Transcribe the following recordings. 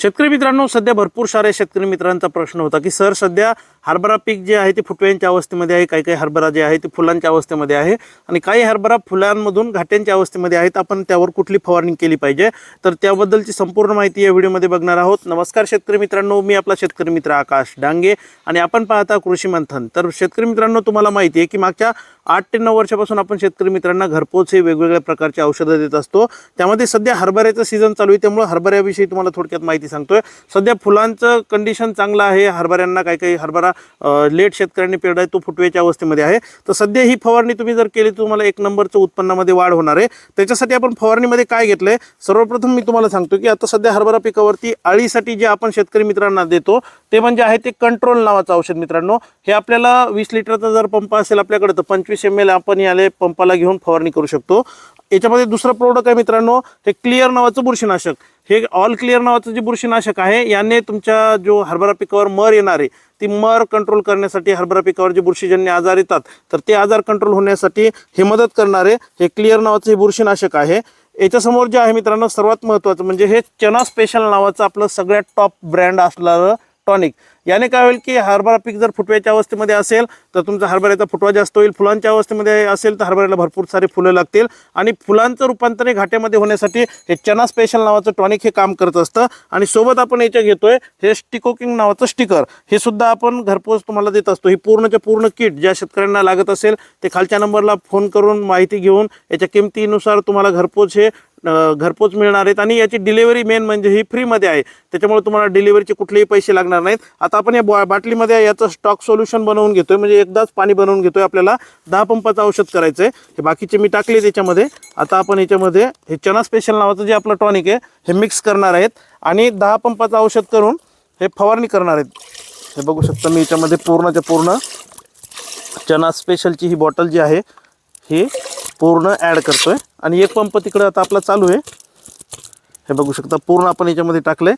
शेतकरी मित्रांनो, सध्या भरपूर सारे शेतकरी मित्रांचा प्रश्न होता की सर सध्या हरभरा पीक जे आहे ते फुटव्यांच्या अवस्थेमध्ये आहे, काही काही हरभरा जे आहे ते फुलांच्या अवस्थेमध्ये आहे आणि काही हरभरा फुलांमधून घाट्यांच्या अवस्थेमध्ये आहेत. आपण त्यावर कुठली फवारणी केली पाहिजे तर त्याबद्दलची संपूर्ण माहिती या व्हिडिओमध्ये बघणार आहोत. नमस्कार शेतकरी मित्रांनो, मी आपला शेतकरी मित्र आकाश डांगे आणि आपण पाहता कृषी मंथन. तर शेतकरी मित्रांनो, तुम्हाला माहिती आहे की मागच्या 8 ते 9 वर्षापासून आपण शेतकरी मित्रांना घरपोच हे वेगवेगळ्या प्रकारचे औषधं देत असतो. त्यामध्ये सध्या हरभऱ्याचं सीझन चालू आहे, त्यामुळे हरभऱ्याविषयी तुम्हाला थोडक्यात माहिती सांगतोय. सध्या फुलांचं कंडिशन चांगलं आहे. हरभऱ्यांना काही हरभरा लेट शेतकऱ्यांनी पेरलाय, तो फुटव्याच्या अवस्थेमध्ये आहे. तर सध्या ही फवारणी तुम्ही जर केली तुम्हाला 1 नंबरचं उत्पन्नामध्ये वाढ होणार आहे. त्याच्यासाठी आपण फवारणीमध्ये काय घेतलंय, सर्वप्रथम मी तुम्हाला सांगतो की आता सध्या हरभरा पिकावरती अळीसाठी जे आपण शेतकरी मित्रांना देतो ते म्हणजे आहे ते कंट्रोल नावाचं औषध. मित्रांनो, हे आपल्याला 20 लिटरचा जर पंप असेल आपल्याकडे तर 25 ml आपण याले पंपाला घेऊन फवारणी करू शकतो. याच्यामध्ये दुसरं प्रोडक्ट आहे मित्रांनो, ते क्लिअर नावाचं बुरशीनाशक. हे ऑल क्लिअर नावाचं जे बुरशीनाशक आहे याने तुमच्या जो हरभरा पिकावर मर येणार आहे ती मर कंट्रोल करण्यासाठी, हरभरा पिकावर जे बुरशीजन्य आजार येतात तर ते आजार कंट्रोल होण्यासाठी हे मदत करणारे हे क्लिअर नावाचं हे बुरशीनाशक आहे. याच्यासमोर जे आहे मित्रांनो सर्वात महत्त्वाचं म्हणजे हे चना स्पेशल नावाचं आपलं सगळ्यात टॉप ब्रँड असणारं टॉनिक. याने काय होईल की हरभरा पीक जर फुटव्याच्या अवस्थेमध्ये असेल तर तुमचा हरभऱ्याचा फुटवा जास्त होईल, फुलांच्या अवस्थेमध्ये असेल तर हरभऱ्याला भरपूर सारे फुलं लागतील आणि फुलांचं रूपांतर घाट्यामध्ये होण्यासाठी हे चना स्पेशल नावाचं टॉनिक हे काम करत असतं. आणि सोबत आपण याच्या घेतोय हे स्टिकोकिंग नावाचं स्टिकर, हे सुद्धा आपण घरपोच तुम्हाला देत असतो. ही पूर्णच्या पूर्ण किट ज्या शेतकऱ्यांना लागत असेल ते खालच्या नंबरला फोन करून माहिती घेऊन याच्या किमतीनुसार तुम्हाला घरपोच हे घरपोच मिळणार आहेत. आणि याची डिलिव्हरी मेन म्हणजे ही फ्रीमध्ये आहे, त्याच्यामुळे तुम्हाला डिलिव्हरीचे कुठलेही पैसे लागणार नाहीत. आता आपण या बाटलीमध्ये याचं स्टॉक सोल्युशन बनवून घेतोय, म्हणजे एकदाच पाणी बनवून घेतोय. आपल्याला 10 पंपाचं औषध करायचं आहे. हे बाकीचे मी टाकले त्याच्यामध्ये. आता आपण याच्यामध्ये हे चना स्पेशल नावाचं जे आपलं टॉनिक आहे हे मिक्स करणार आहेत आणि 10 पंपाचं औषध करून हे फवारणी करणार आहेत. हे बघू शकता मी याच्यामध्ये पूर्णच्या पूर्ण चना स्पेशलची ही बॉटल जी आहे ही पूर्ण ॲड करतोय आणि 1 पंप तिकडे आता आपला चालू आहे. हे बघू शकता पूर्ण आपण याच्यामध्ये टाकलंय.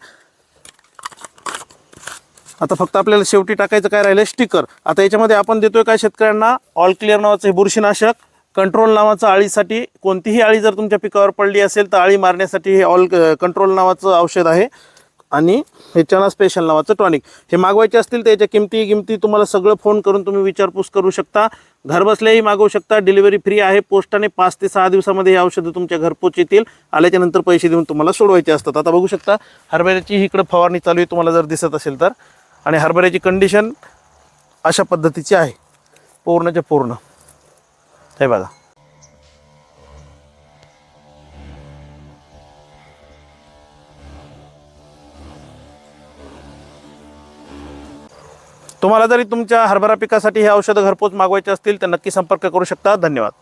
आता फक्त आपल्याला शेवटी टाकायचं काय राहिलं, स्टिकर. आता याच्यामध्ये आपण देतोय काय शेतकऱ्यांना, ऑल क्लिअर नावाचं हे बुरशीनाशक, कंट्रोल नावाचं अळीसाठी, कोणतीही अळी जर तुमच्या पिकावर पडली असेल तर अळी मारण्यासाठी हे ऑल कंट्रोल नावाचं औषध आहे. आणि हे चना स्पेशल नावाचं टॉनिक. हे मागवायचे असतील तर याच्या किमती तुम्हाला सगळं फोन करून तुम्ही विचारपूस करू शकता. घर बसल्याही मागवू शकता. डिलिव्हरी फ्री आहे. पोस्टाने 5 ते 6 दिवसामध्ये हे औषधं तुमच्या घरपोच येतील. आल्याच्या नंतर पैसे देऊन तुम्हाला सोडवायचे असतात. आता बघू शकता हरभऱ्याची इकडं फवारणी चालू आहे, तुम्हाला जर दिसत असेल तर. आणि हरभऱ्याची कंडिशन अशा पद्धतीची आहे पूर्णच्या पूर्ण. हे बघा. तुम्हाला जरी तुमच्या हरभरा पिकासाठी हे औषधं घरपोच मागवायचे असतील तर नक्की संपर्क करू शकता. धन्यवाद.